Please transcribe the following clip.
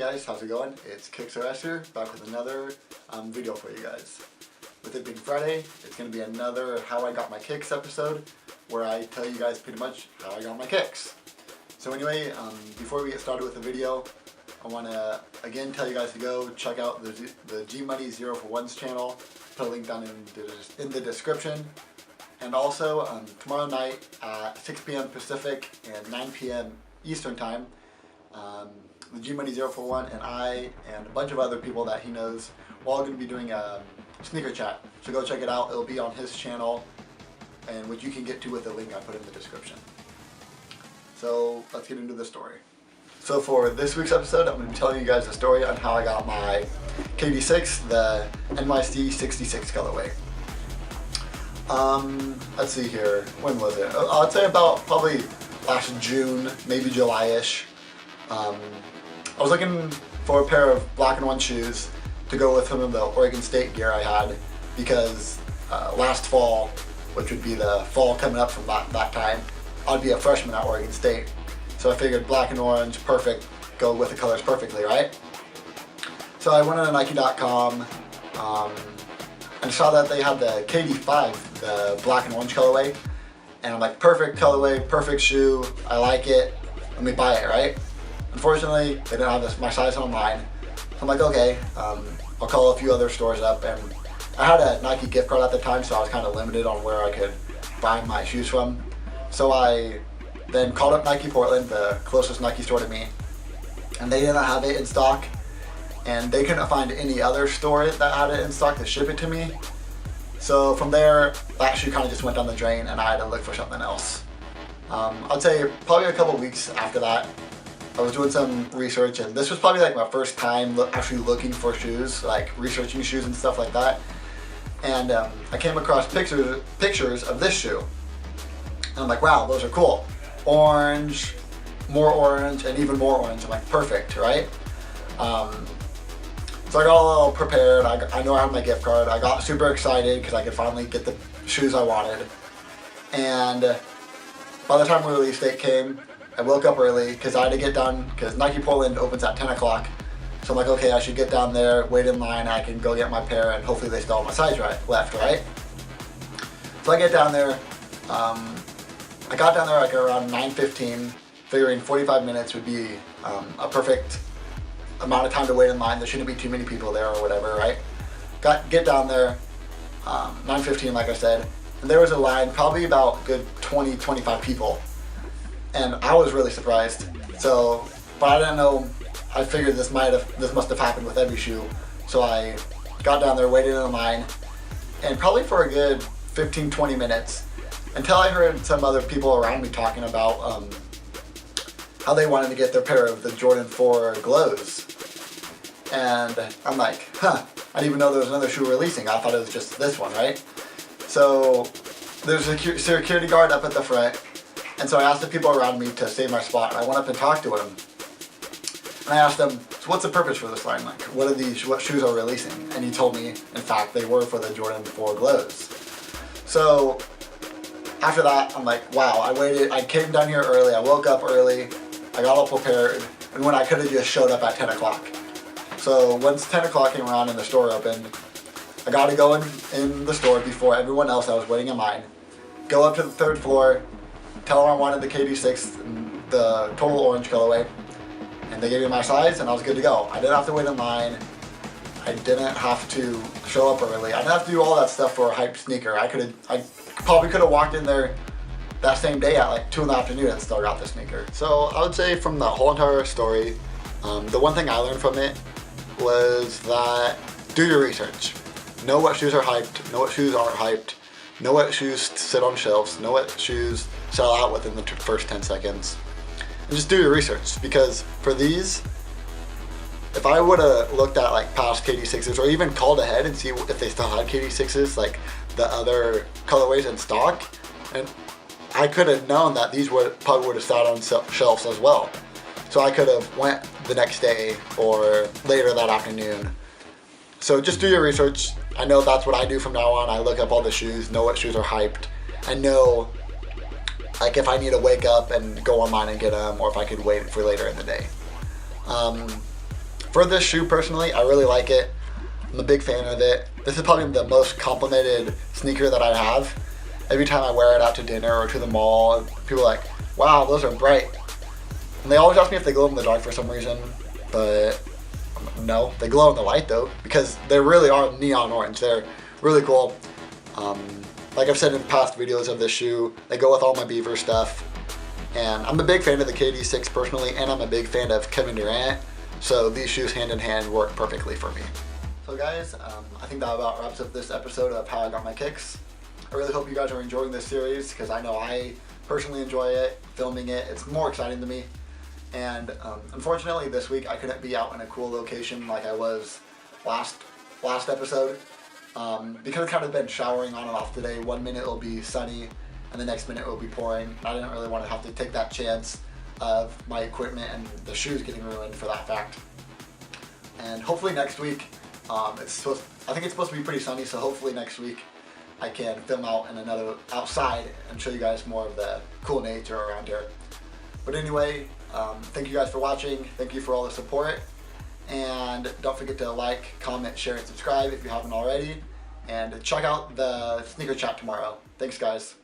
guys, how's it going? It's KicksRS here, back with another video for you guys. With it being Friday, it's going to be another How I Got My Kicks episode, where I tell you guys pretty much how I got my kicks. So anyway, before we get started with the video, I want to again tell you guys to go check out the G-Money 0 for 1's channel. Put a link down in the description. And also, tomorrow night at 6 p.m. Pacific and 9 p.m. Eastern Time, the G-Money 0 for 1 and I and a bunch of other people that he knows, we're all going to be doing a sneaker chat. So go check it out. It'll be on his channel, and which you can get to with the link I put in the description. So let's get into the story. So for this week's episode, I'm going to be telling you guys the story on how I got my KD6, the NYC 66 colorway. Let's see here, when was it? I'd say about probably last June, maybe July-ish. I was looking for a pair of black and white shoes to go with some of the Oregon State gear I had, because last fall, which would be the fall coming up from that time, I'd be a freshman at Oregon State. So I figured black and orange, perfect, go with the colors perfectly, right? So I went on Nike.com and saw that they had the KD5, the black and orange colorway. And I'm like, perfect colorway, perfect shoe, I like it, let me buy it, right? Unfortunately, they didn't have my size online. So I'm like, okay, I'll call a few other stores up, and I had a Nike gift card at the time, so I was kind of limited on where I could buy my shoes from. So I then called up Nike Portland, the closest Nike store to me, and they didn't have it in stock, and they couldn't find any other store that had it in stock to ship it to me. So from there, that shoe kind of just went down the drain, and I had to look for something else. I'd say probably a couple weeks after that, I was doing some research, and this was probably like my first time actually looking for shoes, like researching shoes and stuff like that. And I came across pictures of this shoe, and I'm like, wow, those are cool. Orange, more orange, and even more orange. I'm like, perfect, right? So I got a little prepared. I know I had my gift card. I got super excited because I could finally get the shoes I wanted. And by the time release date came, I woke up early because I had to get down, because Nike Portland opens at 10 o'clock. So I'm like, okay, I should get down there, wait in line, I can go get my pair, and hopefully they still have my size left, right? So I get down there. I got down there like around 9:15, figuring 45 minutes would be a perfect amount of time to wait in line. There shouldn't be too many people there or whatever, right? Get down there, 9:15 like I said, and there was a line, probably about good 20-25 people. And I was really surprised. So, but I didn't know, I figured this must have happened with every shoe. So I got down there, waited in line, and probably for a good 15-20 minutes, until I heard some other people around me talking about how they wanted to get their pair of the Jordan 4 Glows. And I'm like, I didn't even know there was another shoe releasing. I thought it was just this one, right? So there's a security guard up at the front. And so I asked the people around me to save my spot, and I went up and talked to him. And I asked him, so what's the purpose for this line? Like, what shoes are releasing? And he told me, in fact, they were for the Jordan 4 Glows. So after that, I'm like, wow, I came down here early, I woke up early, I got all prepared, and when I could have just showed up at 10 o'clock. So once 10 o'clock came around and the store opened, I got to go in the store before everyone else that was waiting in line, go up to the third floor, tell them I wanted the KD6, the total orange colorway, and they gave me my size, and I was good to go. I didn't have to wait in line. I didn't have to show up early. I didn't have to do all that stuff for a hype sneaker. I probably could have walked in there that same day at like 2 in the afternoon and still got the sneaker. So I would say from the whole entire story, the one thing I learned from it was that do your research. Know what shoes are hyped, know what shoes aren't hyped, know what shoes sit on shelves, know what shoes sell out within the first 10 seconds. And just do your research, because for these, if I would have looked at like past KD6s or even called ahead and see if they still had KD6s, like the other colorways in stock, and I could have known that these probably would have sat on shelves as well. So I could have went the next day or later that afternoon. So just do your research. I know that's what I do from now on. I look up all the shoes, know what shoes are hyped. I know like if I need to wake up and go online and get them, or if I could wait for later in the day. For this shoe personally, I really like it. I'm a big fan of it. This is probably the most complimented sneaker that I have. Every time I wear it out to dinner or to the mall, people are like, wow, those are bright. And they always ask me if they glow in the dark for some reason, but no, they glow in the light though, because they really are neon orange. They're really cool. Like I've said in past videos of this shoe, they go with all my Beaver stuff. And I'm a big fan of the KD6 personally, and I'm a big fan of Kevin Durant. So these shoes hand in hand work perfectly for me. So guys, I think that about wraps up this episode of how I got my kicks. I really hope you guys are enjoying this series, because I know I personally enjoy it, filming it. It's more exciting to me. And unfortunately this week I couldn't be out in a cool location like I was last episode. Because it's kind of been showering on and off today. One minute it'll be sunny and the next minute it'll be pouring. I didn't really want to have to take that chance of my equipment and the shoes getting ruined for that fact. And hopefully next week, I think it's supposed to be pretty sunny, so hopefully next week I can film out in another outside and show you guys more of the cool nature around here. But anyway, thank you guys for watching. Thank you for all the support. And don't forget to like, comment, share, and subscribe if you haven't already. And check out the sneaker chat tomorrow. Thanks guys.